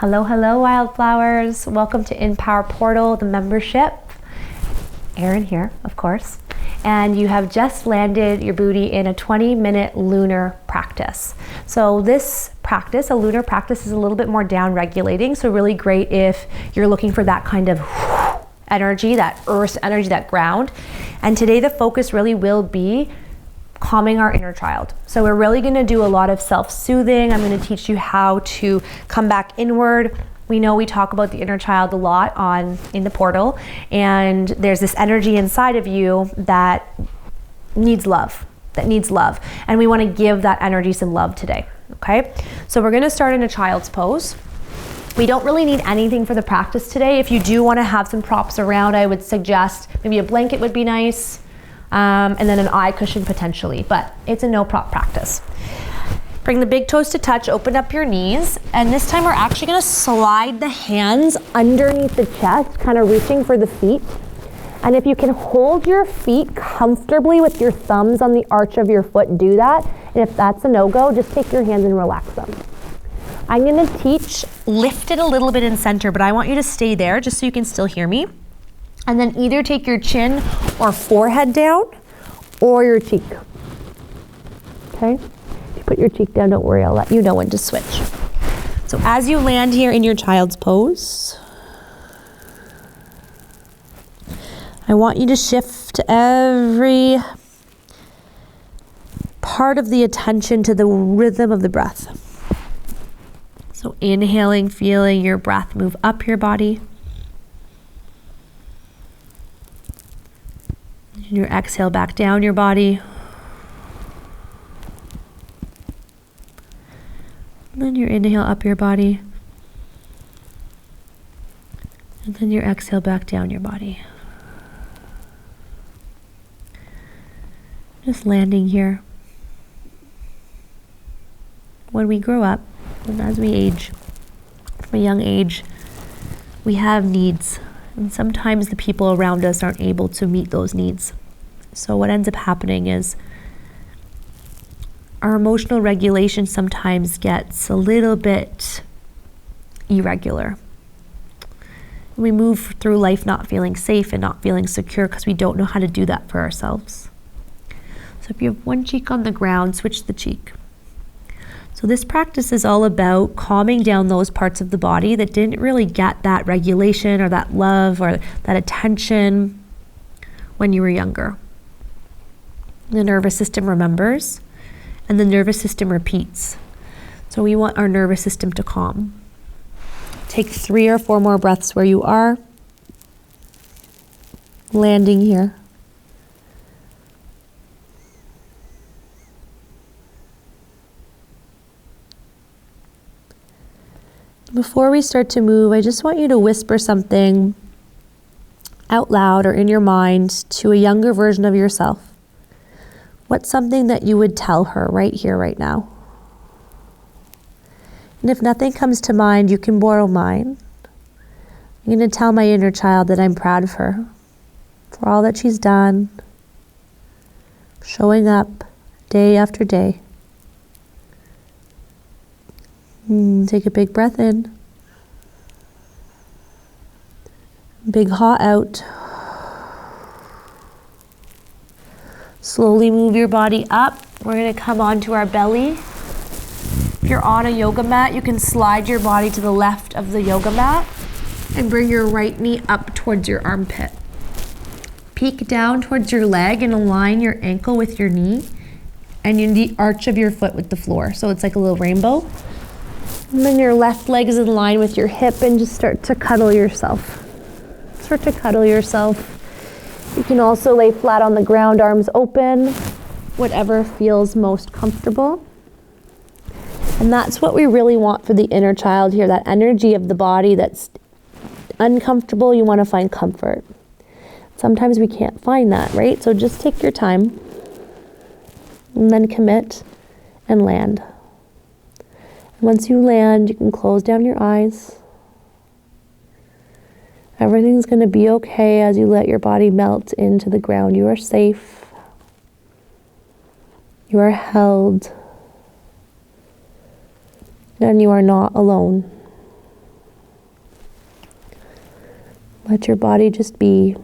Hello, hello, wildflowers. Welcome to Empower Portal, the membership. Erin here, of course. And you have just landed your booty in a 20-minute lunar practice. So this practice, a lunar practice, is a little bit more down regulating. So really great if you're looking for that kind of energy, that earth energy, that ground. And today the focus really will be calming our inner child. So we're really going to do a lot of self-soothing. I'm going to teach you how to come back inward. We know we talk about the inner child a lot in the portal, and there's this energy inside of you that needs love, and we want to give that energy some love today. Okay, so we're going to start in a child's pose. We don't really need anything for the practice today. If you do want to have some props around, I would suggest maybe a blanket would be nice. And then an eye cushion potentially, but it's a no prop practice. Bring the big toes to touch, open up your knees, and this time we're actually gonna slide the hands underneath the chest, kind of reaching for the feet. And if you can hold your feet comfortably with your thumbs on the arch of your foot, do that. And if that's a no-go, just take your hands and relax them. I'm gonna teach, lift it a little bit in center, but I want you to stay there just so you can still hear me. And then either take your chin or forehead down or your cheek. Okay? If you put your cheek down, don't worry, I'll let you know when to switch. So as you land here in your child's pose, I want you to shift every part of the attention to the rhythm of the breath. So inhaling, feeling your breath move up your body. Your exhale back down your body. And then your inhale up your body. And then your exhale back down your body. Just landing here. When we grow up, and as we age, from a young age, we have needs. And sometimes the people around us aren't able to meet those needs. So what ends up happening is our emotional regulation sometimes gets a little bit irregular. We move through life not feeling safe and not feeling secure because we don't know how to do that for ourselves. So if you have one cheek on the ground, switch the cheek. So this practice is all about calming down those parts of the body that didn't really get that regulation or that love or that attention when you were younger. The nervous system remembers, and the nervous system repeats. So we want our nervous system to calm. Take 3 or 4 more breaths where you are. Landing here. Before we start to move, I just want you to whisper something out loud or in your mind to a younger version of yourself. What's something that you would tell her right here, right now? And if nothing comes to mind, you can borrow mine. I'm going to tell my inner child that I'm proud of her for all that she's done, showing up day after day. Take a big breath in. Big haw out. Slowly move your body up. We're going to come onto our belly. If you're on a yoga mat, you can slide your body to the left of the yoga mat and bring your right knee up towards your armpit. Peek down towards your leg and align your ankle with your knee and the arch of your foot with the floor. So it's like a little rainbow. And then your left leg is in line with your hip and just start to cuddle yourself. Start to cuddle yourself. You can also lay flat on the ground, arms open, whatever feels most comfortable. And that's what we really want for the inner child here, that energy of the body that's uncomfortable, you want to find comfort. Sometimes we can't find that, right? So just take your time and then commit and land. Once you land, you can close down your eyes. Everything's going to be okay as you let your body melt into the ground. You are safe. You are held. And you are not alone. Let your body just be.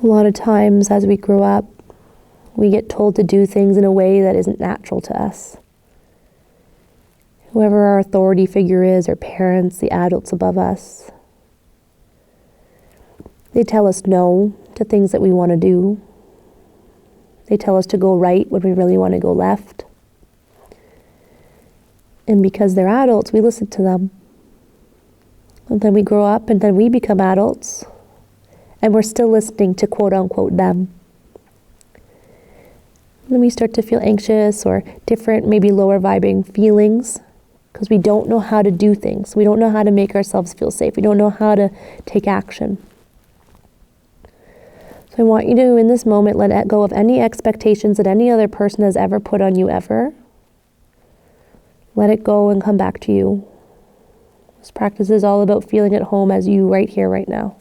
A lot of times as we grow up, we get told to do things in a way that isn't natural to us. Whoever our authority figure is, our parents, the adults above us, they tell us no to things that we want to do. They tell us to go right when we really want to go left. And because they're adults, we listen to them. And then we grow up and then we become adults. And we're still listening to quote unquote them. And then we start to feel anxious or different, maybe lower vibing feelings because we don't know how to do things. We don't know how to make ourselves feel safe. We don't know how to take action. So I want you to, in this moment, let go of any expectations that any other person has ever put on you ever. Let it go and come back to you. This practice is all about feeling at home as you right here, right now.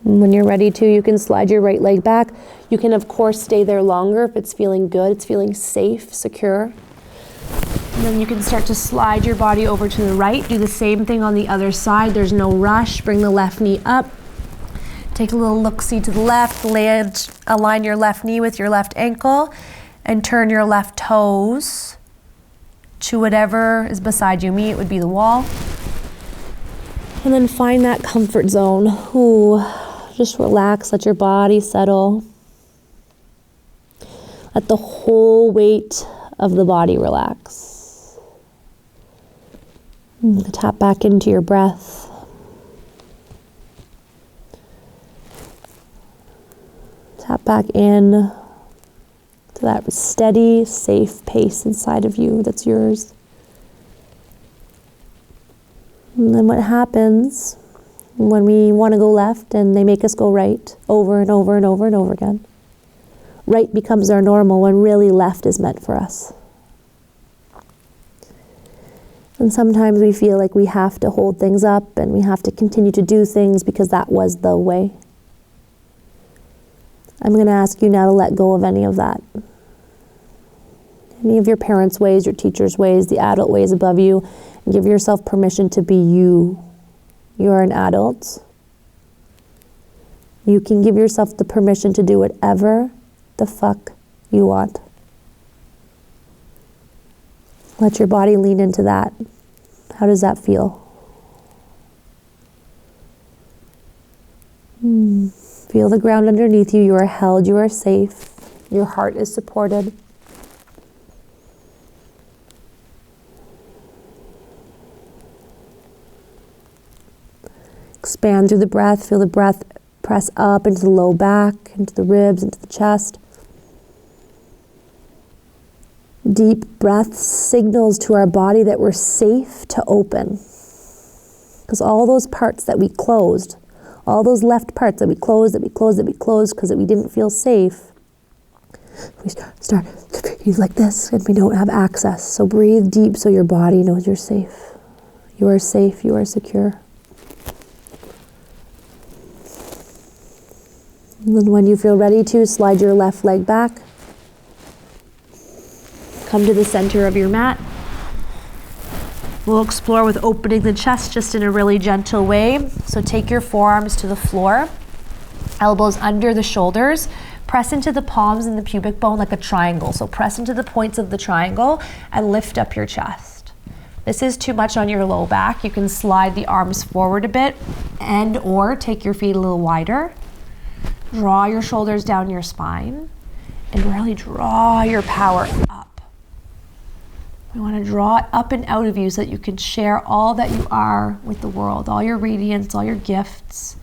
And when you're ready to, you can slide your right leg back. You can, of course, stay there longer if it's feeling good, it's feeling safe, secure. And then you can start to slide your body over to the right. Do the same thing on the other side. There's no rush. Bring the left knee up. Take a little look-see to the left. Align your left knee with your left ankle. And turn your left toes to whatever is beside you. Me, it would be the wall. And then find that comfort zone. Ooh, just relax, let your body settle. Let the whole weight of the body relax. Tap back into your breath. Tap back in to that steady, safe pace inside of you that's yours. And then what happens when we want to go left and they make us go right over and over and over and over again? Right becomes our normal when really left is meant for us. And sometimes we feel like we have to hold things up and we have to continue to do things because that was the way. I'm going to ask you now to let go of any of that. Any of your parents' ways, your teacher's ways, the adult ways above you, and give yourself permission to be you. You are an adult. You can give yourself the permission to do whatever the fuck you want. Let your body lean into that. How does that feel? Feel the ground underneath you. You are held. You are safe. Your heart is supported. Expand through the breath. Feel the breath press up into the low back, into the ribs, into the chest. Deep breath signals to our body that we're safe to open. Because all those parts that we closed, all those left parts that we closed because we didn't feel safe, we start to breathe like this and we don't have access. So breathe deep so your body knows you're safe. You are safe, you are secure. And then when you feel ready to, slide your left leg back. Come to the center of your mat. We'll explore with opening the chest just in a really gentle way. So take your forearms to the floor, elbows under the shoulders, press into the palms and the pubic bone like a triangle. So press into the points of the triangle and lift up your chest. This is too much on your low back. You can slide the arms forward a bit and or take your feet a little wider. Draw your shoulders down your spine and really draw your power up. We want to draw it up and out of you so that you can share all that you are with the world, all your radiance, all your gifts.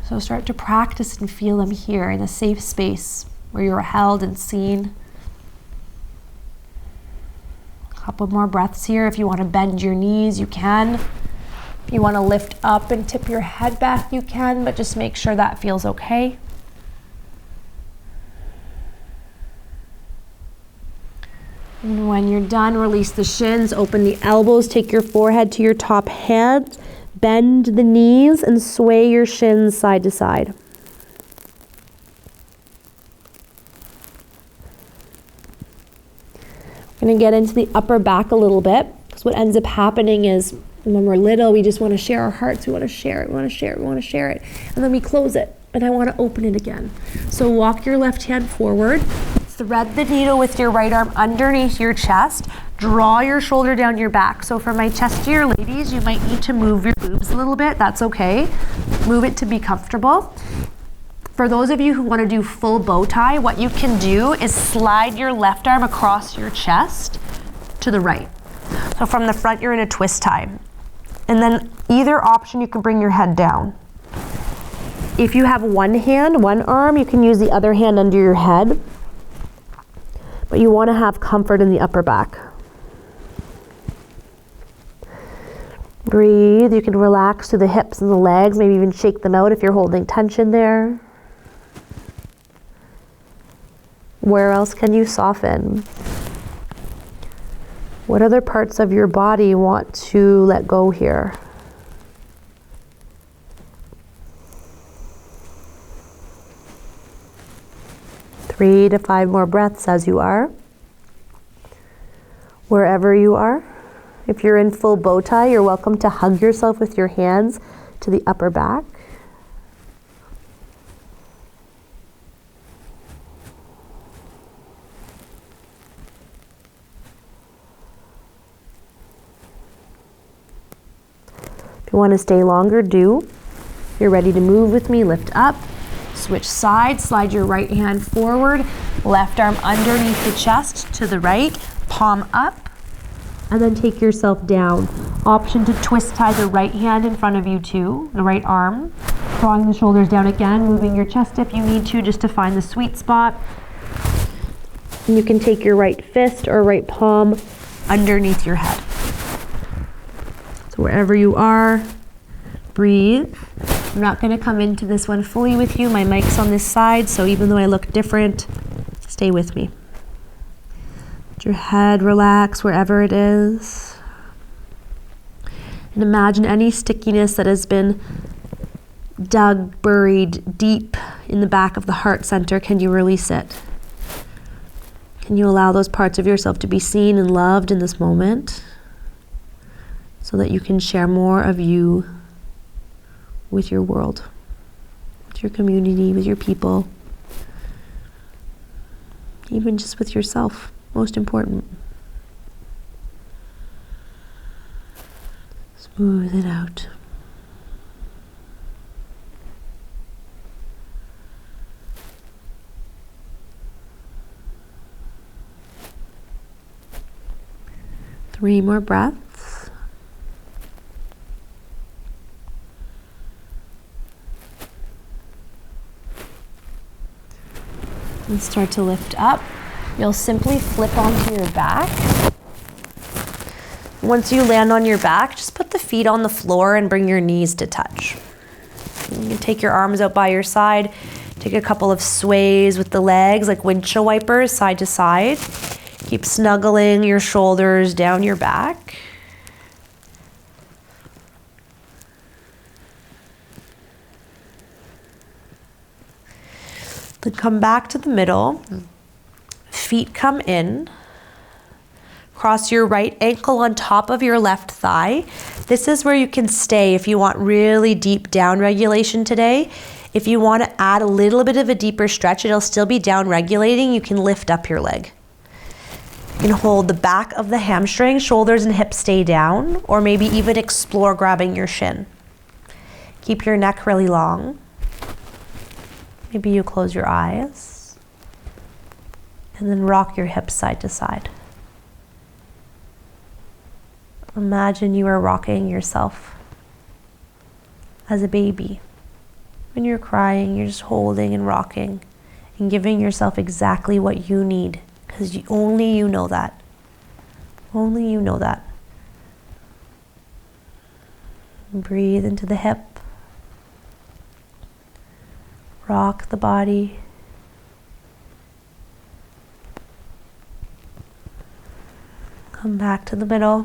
So start to practice and feel them here in a safe space where you're held and seen. A couple more breaths here. If you want to bend your knees, you can. If you want to lift up and tip your head back, you can, but just make sure that feels okay. And when you're done, release the shins, open the elbows, take your forehead to your top hand, bend the knees and sway your shins side to side. I'm gonna get into the upper back a little bit, because what ends up happening is when we're little, we just want to share our hearts. We want to share it, we want to share it, we want to share it. And then we close it, and I want to open it again. So walk your left hand forward, thread the needle with your right arm underneath your chest, draw your shoulder down your back. So for my chestier ladies, you might need to move your boobs a little bit. That's okay. Move it to be comfortable. For those of you who want to do full bow tie, what you can do is slide your left arm across your chest to the right. So from the front, you're in a twist tie. And then either option, you can bring your head down. If you have one hand, one arm, you can use the other hand under your head. But you want to have comfort in the upper back. Breathe. You can relax through the hips and the legs, maybe even shake them out if you're holding tension there. Where else can you soften? What other parts of your body want to let go here? Three to 5 more breaths as you are. Wherever you are. If you're in full bow tie, you're welcome to hug yourself with your hands to the upper back. If you want to stay longer, do. If you're ready to move with me, lift up, switch sides, slide your right hand forward, left arm underneath the chest to the right, palm up, and then take yourself down. Option to twist tie the right hand in front of you too, the right arm, drawing the shoulders down again, moving your chest if you need to, just to find the sweet spot. And you can take your right fist or right palm underneath your head. So wherever you are, breathe. I'm not going to come into this one fully with you. My mic's on this side, so even though I look different, stay with me. Let your head relax wherever it is. And imagine any stickiness that has been dug, buried deep in the back of the heart center. Can you release it? Can you allow those parts of yourself to be seen and loved in this moment, so that you can share more of you with your world, with your community, with your people, even just with yourself, most important. Smooth it out. Three more breaths. And start to lift up. You'll simply flip onto your back. Once you land on your back, just put the feet on the floor and bring your knees to touch. You can take your arms out by your side, take a couple of sways with the legs like windshield wipers side to side. Keep snuggling your shoulders down your back. Then come back to the middle. Feet come in. Cross your right ankle on top of your left thigh. This is where you can stay if you want really deep down regulation today. If you want to add a little bit of a deeper stretch, it'll still be down regulating. You can lift up your leg. You can hold the back of the hamstring, shoulders and hips stay down, or maybe even explore grabbing your shin. Keep your neck really long. Maybe you close your eyes and then rock your hips side to side. Imagine you are rocking yourself as a baby. When you're crying, you're just holding and rocking and giving yourself exactly what you need, because only you know that. Only you know that. Breathe into the hip. Rock the body. Come back to the middle.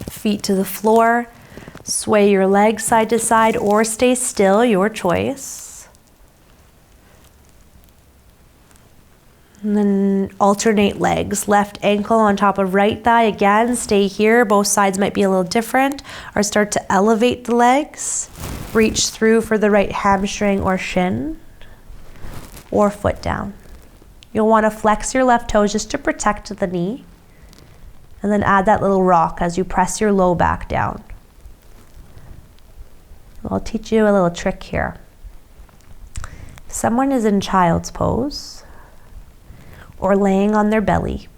Feet to the floor. Sway your legs side to side or stay still, your choice. And then alternate legs. Left ankle on top of right thigh. Again, stay here. Both sides might be a little different. Or start to elevate the legs. Reach through for the right hamstring or shin. Or foot down. You'll want to flex your left toes just to protect the knee. And then add that little rock as you press your low back down. I'll teach you a little trick here. If someone is in child's pose, or laying on their belly,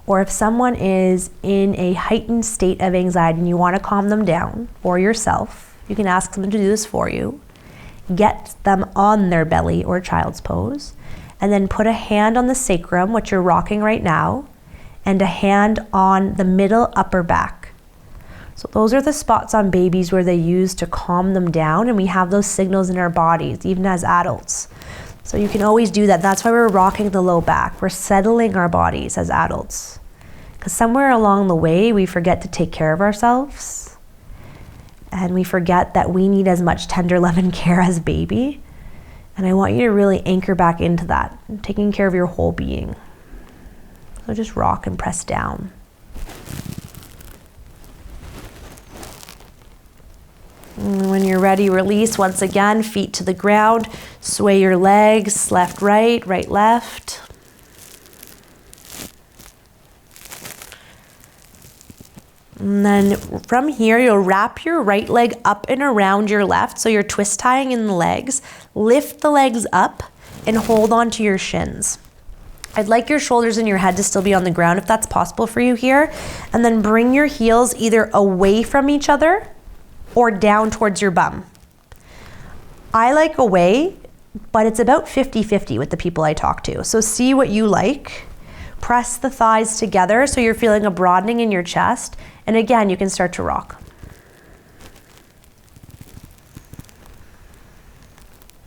or if someone is in a heightened state of anxiety and you want to calm them down, or yourself, you can ask them to do this for you. Get them on their belly or child's pose, and then put a hand on the sacrum, which you're rocking right now, and a hand on the middle upper back. So those are the spots on babies where they use to calm them down, and we have those signals in our bodies, even as adults. So you can always do that. That's why we're rocking the low back. We're settling our bodies as adults. Because somewhere along the way, we forget to take care of ourselves. And we forget that we need as much tender love and care as baby. And I want you to really anchor back into that, taking care of your whole being. So just rock and press down. And when you're ready, release once again, feet to the ground. Sway your legs, left, right, right, left. And then from here, you'll wrap your right leg up and around your left. So you're twist tying in the legs. Lift the legs up and hold on to your shins. I'd like your shoulders and your head to still be on the ground if that's possible for you here. And then bring your heels either away from each other or down towards your bum. I like away, but it's about 50-50 with the people I talk to. So see what you like. Press the thighs together so you're feeling a broadening in your chest. And again, you can start to rock.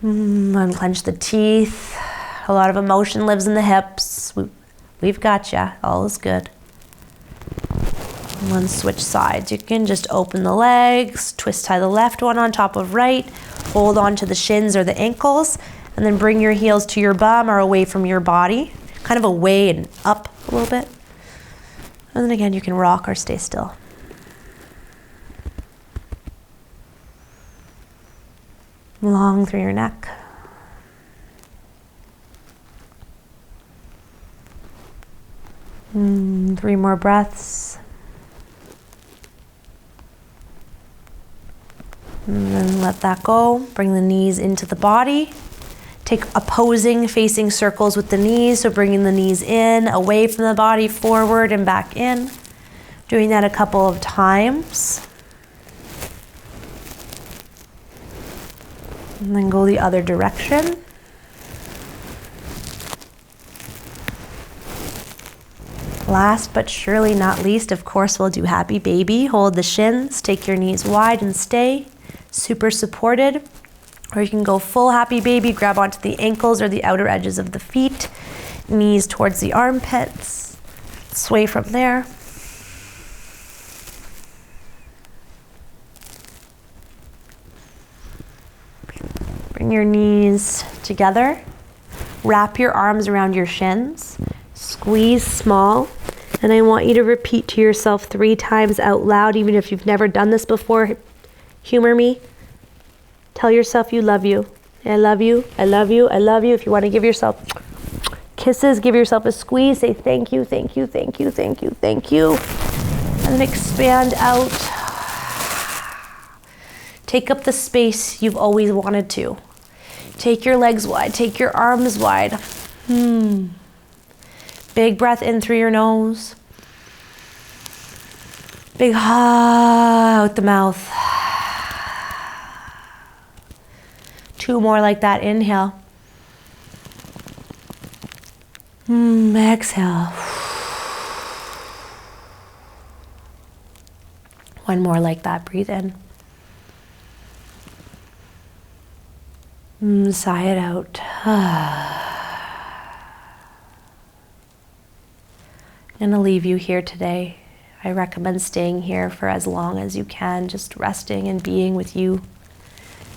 Unclench the teeth. A lot of emotion lives in the hips. We've got ya. All is good. And then switch sides. You can just open the legs, twist tie the left one on top of right, hold on to the shins or the ankles, and then bring your heels to your bum or away from your body, kind of away and up a little bit. And then again, you can rock or stay still. Long through your neck. And 3 more breaths. And then let that go. Bring the knees into the body. Take opposing facing circles with the knees. So bringing the knees in, away from the body, forward and back in. Doing that a couple of times. And then go the other direction. Last but surely not least, of course, we'll do happy baby. Hold the shins, take your knees wide and stay super supported. Or you can go full happy baby, grab onto the ankles or the outer edges of the feet, knees towards the armpits, sway from there. Bring your knees together, wrap your arms around your shins, squeeze small, and I want you to repeat to yourself 3 times out loud, even if you've never done this before. Humor me. Tell yourself you love you. I love you, I love you, I love you. If you want to give yourself kisses, give yourself a squeeze. Say thank you, thank you, thank you, thank you, thank you. And then expand out. Take up the space you've always wanted to. Take your legs wide, take your arms wide. Big breath in through your nose. Big out the mouth. 2 more like that. Inhale. Exhale. 1 more like that. Breathe in. Sigh it out. I'm gonna leave you here today. I recommend staying here for as long as you can, just resting and being with you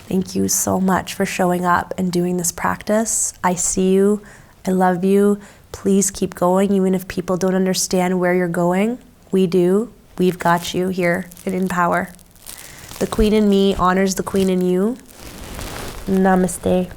Thank you so much for showing up and doing this practice. I see you. I love you. Please keep going, even if people don't understand where you're going. We do. We've got you here at Empower. The Queen in me honors the Queen in you. Namaste.